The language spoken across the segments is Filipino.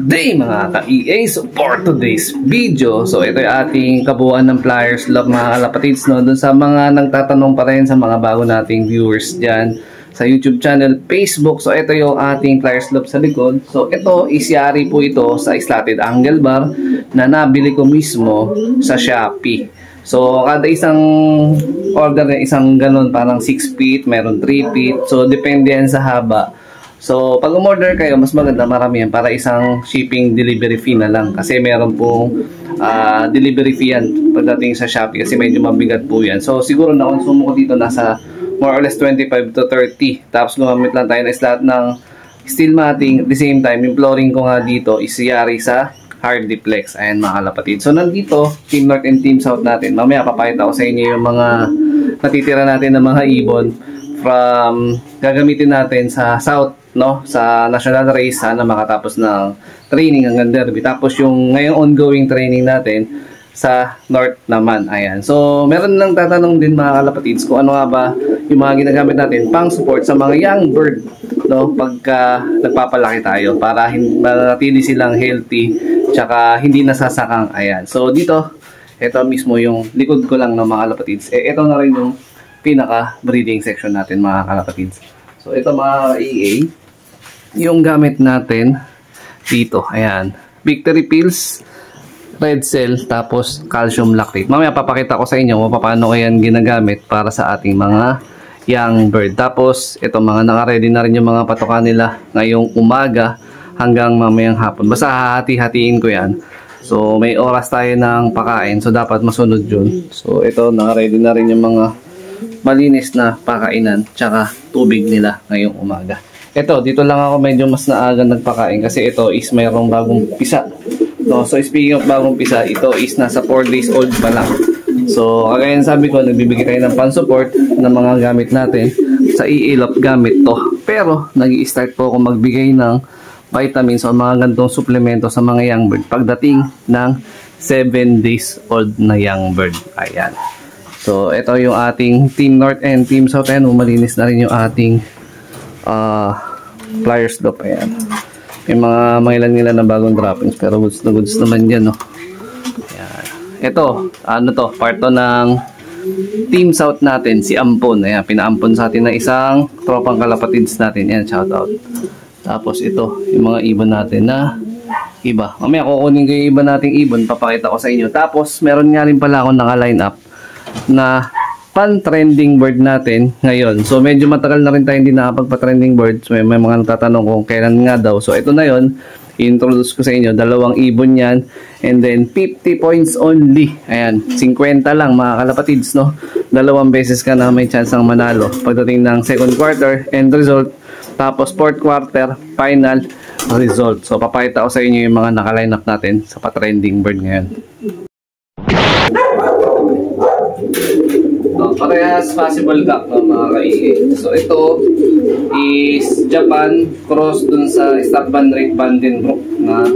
day mga ka-EA. So for today's video, so ito yung ating kabuuan ng Flyers Love mga kalapatids, no? Dun sa mga nagtatanong pa rin, sa mga bago nating viewers dyan sa YouTube channel, Facebook. So ito yung ating Flyers Love sa likod. So ito, isyari po ito sa slatted angle bar na nabili ko mismo sa Shopee. So kada isang order na isang ganun, parang 6 feet, meron 3 feet. So depende yan sa haba. So, pag umorder kayo, mas maganda marami yan para isang shipping delivery fee na lang. Kasi meron pong delivery fee yan pagdating sa Shopee kasi medyo mabigat po yan. So, siguro na konsumo ko dito nasa more or less 25 to 30. Tapos gumamit lang tayo na slot ng steel matting. At the same time, yung flooring ko nga dito is yari sa Hardiplex. Ayan mga kalapatid. So, nandito, Team North and Team South natin. Mamaya papakita ko sa inyo yung mga natitira natin ng mga ibon from gagamitin natin sa South, no, sa national race. Sana makatapos ng training hanggang derby. Tapos yung ngayong ongoing training natin sa North naman. Ayan. So, meron lang tatanong din mga kalapatids kung ano nga ba yung mga ginagamit natin pang support sa mga young bird, no, pagka nagpapalaki tayo para manatili silang healthy tsaka hindi nasasakang. Ayan. So, dito, ito mismo yung likod ko lang ng mga kalapatids. Ito na rin yung pinaka breeding section natin mga kalapatids. So, ito mga EA, yung gamit natin dito, ayan, Victory Pills, Red Cell, tapos Calcium Lactate. Mamaya papakita ko sa inyo kung paano yan ginagamit para sa ating mga young bird. Tapos ito, mga naka-ready na rin yung mga patokan nila ngayong umaga hanggang mamayang hapon. Basta hahati-hatiin ko yan. So may oras tayo ng pakain, so dapat masunod yun. So ito, naka-ready na rin yung mga malinis na pakainan tsaka tubig nila ngayong umaga. Ito, dito lang ako medyo mas naaga nagpakain kasi ito is mayroong bagong pisa. No, so speaking of bagong pisa, ito is nasa 4 days old pa lang. So, kagaya sabi ko, nagbibigay tayo ng pan-support ng mga gamit natin. Sa EA Love gamit to. Pero, nag-i-start po ako magbigay ng vitamins o mga gantong suplemento sa mga young bird pagdating ng 7 days old na young bird. Ayan. So, ito yung ating Team North and Team South. Ayan, malinis na rin yung ating Flyers Love. Ayan. May mga mangilan-ngilan na bagong droppings pero goods na goods naman yan, no? Ayan. Ito, ano to? Part to ng Team South natin, si Ampon. Ayan, pinaampon sa atin ng isang tropang kalapatids natin. Ayan, shout out. Tapos ito, yung mga ibon natin na iba. Mamaya kukunin ko yung iba nating ibon, papakita ko sa inyo. Tapos, meron nga rin pala akong naka-line up na pan-trending bird natin ngayon. So, medyo matagal na rin tayo hindi nakapagpa-trending birds. May mga nagtatanong kung kailan nga daw. So, ito na yon. I-introduce ko sa inyo. 2 ibon yan. And then, 50 points only. Ayan. 50 lang mga kalapatids, no? 2 beses ka na may chance ang manalo. Pagdating ng second quarter, end result. Tapos, fourth quarter, final result. So, papakita ko sa inyo yung mga naka-line up natin sa pa-trending bird ngayon. Parehas possible cup ng mga ka-EA. So ito is Japan cross dun sa Stadtband Red Vandenbroek na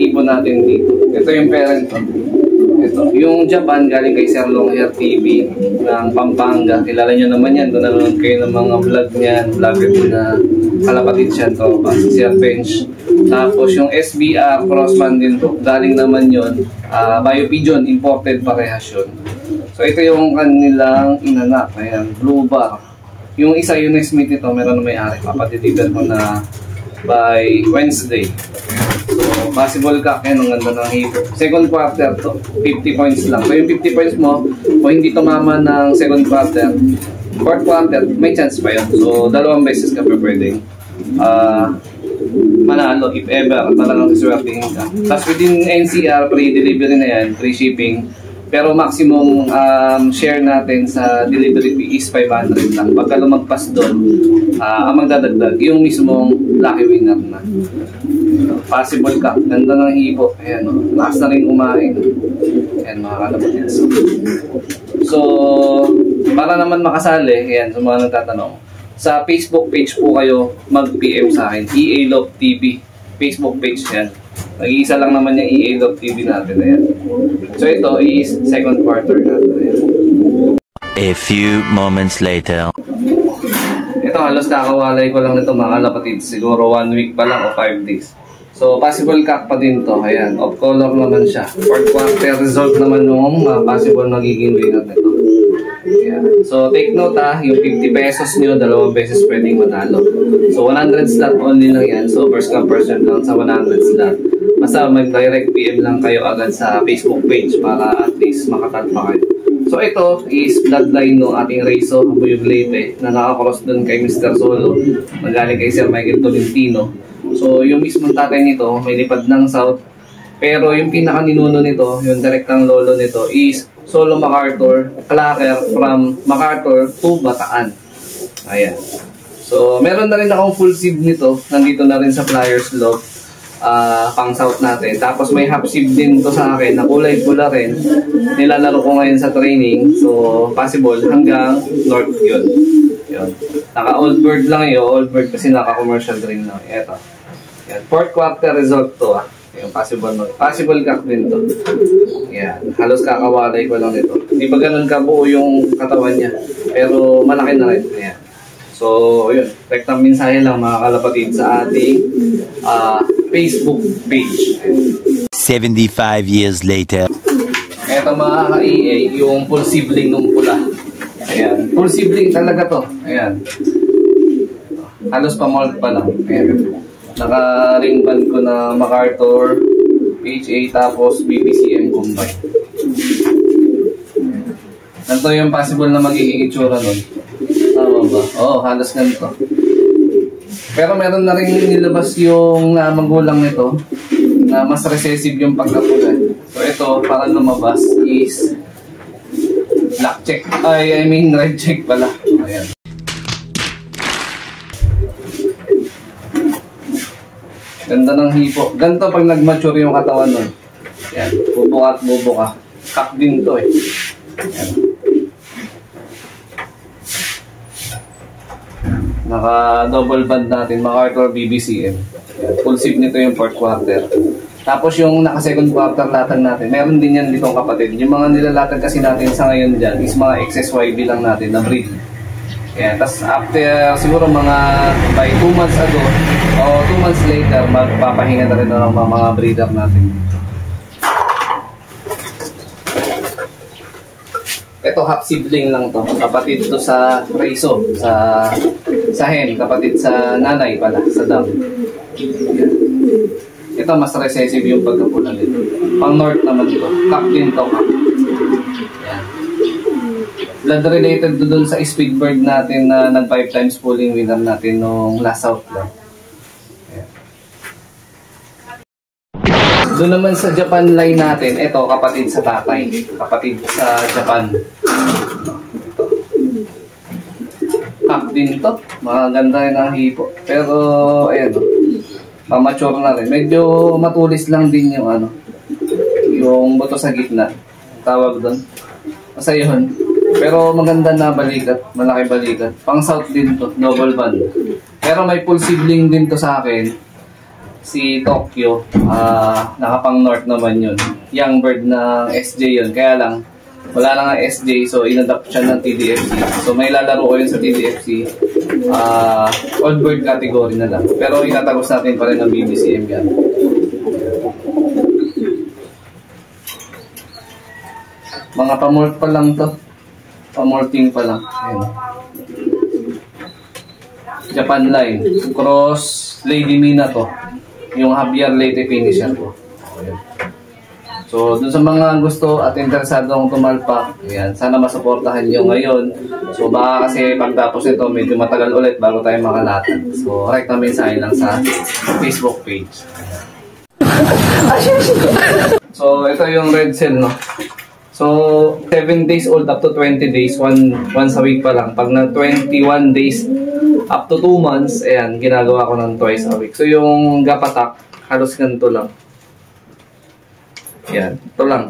ibon natin dito. Ito yung parent. Ito. Yung Japan galing kay Sir Longhair TV ng Pampanga. Kilala nyo naman yan. Doon nanonood kayo ng mga vlog niyan. Vlogger din na kalapatid siya to. Si Sir Bench. Tapos yung SBR cross Vandenbroek. Galing naman yun. Bio Pigeon. Imported parehas yun. So, ito yung kanilang inanak. Ayan, Blue Bar. Yung isa, yung Smith ito, meron na may-ari. Papadeliver ko na by Wednesday. So, possible ka. Ayan, ang ganda ng hito. Second quarter to, 50 points lang. So, yung 50 points mo, kung hindi tumama ng second quarter, fourth quarter, may chance pa yun. So, 2 beses ka pa pwedeng manalo if ever talagang siswertihin ka. Tapos, within NCR, free delivery na yan, free shipping. Pero maximum share natin sa delivery fee is 500 lang. Pagka lumagpas doon, ang magdadagdag, yung mismong lucky winner na. Possible ka. Ganda ng hipo. Ayan, o. Lakas na rin kumain. Ayan, mga kalapatids. So, para naman makasali, ayan, sa mga nagtatanong, sa Facebook page po kayo mag-PM sa akin. EA Love TV. Facebook page yan. Nag-iisa lang naman yung EA Love TV natin. Ayan. So ito is second quarter natin. Ayan. A few moments later. Ito halos nakawalay ko lang nito mga kalapatids. Siguro 1 week pa lang o 5 days. So, possible crack pa din to. Ayan, off color naman siya. Fourth quarter result naman nung possible magiging winner nito. Ayan. So, take note yung 50 pesos nyo, 2 beses pwedeng manalo. So, 100 slot only lang yan. So, first come first serve lang sa 100 slot. Basta mag-direct PM lang kayo agad sa Facebook page para at least makatalpa kayo. So, ito is bloodline no ating Reiso Buyog Leyte na nakakross dun kay Mr. Solo. Magaling kay Sir Michael Tolentino. So, yung mismong tatay nito, may lipad ng South. Pero yung pinaka-ninuno nito, yung direktang lolo nito, is Solo MacArthur, clacker from MacArthur to Bataan. Ayan. So, meron na rin akong full seed nito. Nandito na rin sa Flyers Log. Pang South natin. Tapos may half seed din to sa akin na kulay pula rin. Nilalaro ko ngayon sa training. So, possible hanggang North yun. Yun. Naka-old bird lang yun. Old bird kasi naka-commercial rin na. Ito. Yan. Fourth quarter result to yung possible cock din to. Yan. Halos kakawalay ko lang nito. Hindi pa ganun kabuo yung katawan niya. Pero malaki na rin. Ayan. So, yun. Rektang mensahe lang mga kalapatid sa ating Facebook page. 75 years later. Ito mga ka-EA, yung full sibling nung pula. Ayan. Full sibling talaga to. Ayan. Halos pa-mold pa lang. Ayan. Naka-ring band ko na MacArthur, PHA, tapos BPCM combine. Ganito yung possible na magiging itsura nun. Tama ba? Oo, halos ganito. Pero meron na rin nilabas yung magulang nito na mas recessive yung pagkapulan. So ito, para lumabas is black check. Red check pala. Ayan. Ganda ng hipo. Ganito pag nag-mature yung katawan nun. Yan. Bubuka at bubuka. Cock din to eh. Yan. Naka-double band natin. MacArthur BBCM. Yan. Full sip nito yung fourth quarter. Tapos yung naka-second quarter latag natin. Meron din yan ditong kapatid. Yung mga nilalatag kasi natin sa ngayon dyan is mga XSYB lang natin na breed. Yan. Tapos after siguro mga by 2 months ago o 2 months later, magpapahinga na rin ng mga breeder natin. Ito half sibling lang to. Kapatid to sa Reiso, sa hen, kapatid sa nanay pala, sa dam. Yan. Ito mas recessive yung pagkapula nito. Pang north naman ito. Cock din to. Yan. Blood related doon sa speedbird natin na nag 5 times pulling winner natin nung last out lang. Doon naman sa Japan line natin, ito kapatid sa tatay. Kapatid sa Japan. Cock din to. Maganda rin ang hipo. Pero, ayan o. Mature na rin. Medyo matulis lang din yung yung buto sa gitna. Tawag doon. Basta yun. Pero maganda na balikat. Malaki balikat. Pang south din to. Double band. Pero may full sibling din to sa akin. Si Tokyo. Nakapang north naman yun. Young bird ng SJ yun. Kaya lang, wala lang ang SJ. So, inadapt siya ng TDFC. So, may lalaro ko yun sa TDFC. Old bird category na lang. Pero itatagos natin pa rin ng BBCM yan. Mga pamort pa lang to. Pamorting pa lang. Ayan. Japan line. Cross Lady Mina to. Yung Javier Leyte finisher ko. Ayan. So, dun sa mga gusto at interesado akong tumalpak, ayan, sana masuportahan nyo ngayon. So, baka kasi pagtapos ito, medyo matagal ulit bago tayo makalatag. So, right na mensahe lang sa Facebook page. So, ito yung red cell, no? So, 7 days old up to 20 days, once a week pa lang. Pag na 21 days up to 2 months, ayan, ginagawa ko ng twice a week. So, yung gapatak, halos ganito lang. Yan, ito lang.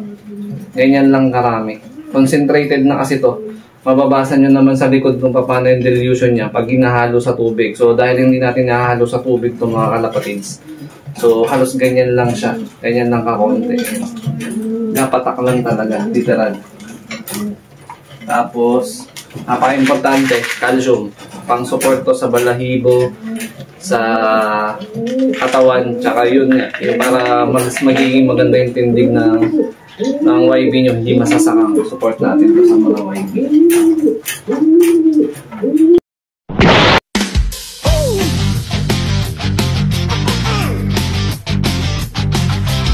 Ganyan lang karami. Concentrated na kasi to. Mababasa nyo naman sa likod kung paano yung dilution niya pag hinahalo sa tubig. So, dahil hindi natin nahahalo sa tubig itong mga kalapatids. So, halos ganyan lang siya. Ganyan lang kakonti. Napatak lang talaga, literal. Tapos, napaka-importante, calcium. pang support to sa balahibo, sa katawan, tsaka yun nga, yung para mas magiging maganda yung tindig ng YB nyo, hindi masasakang support natin to sa mga YB.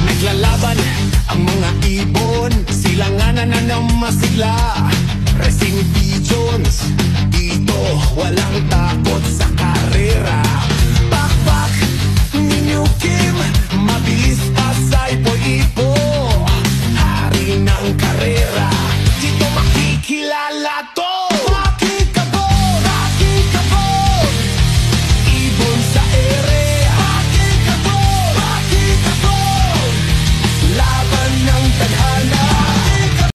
Naglalaban ang mga ibon, sila nga nananamasigla. Racing pigeons, dito walang takot sa karera. Pakpak, Ninyukim, mabilis pa sa ipo-ipo, hari ng karera.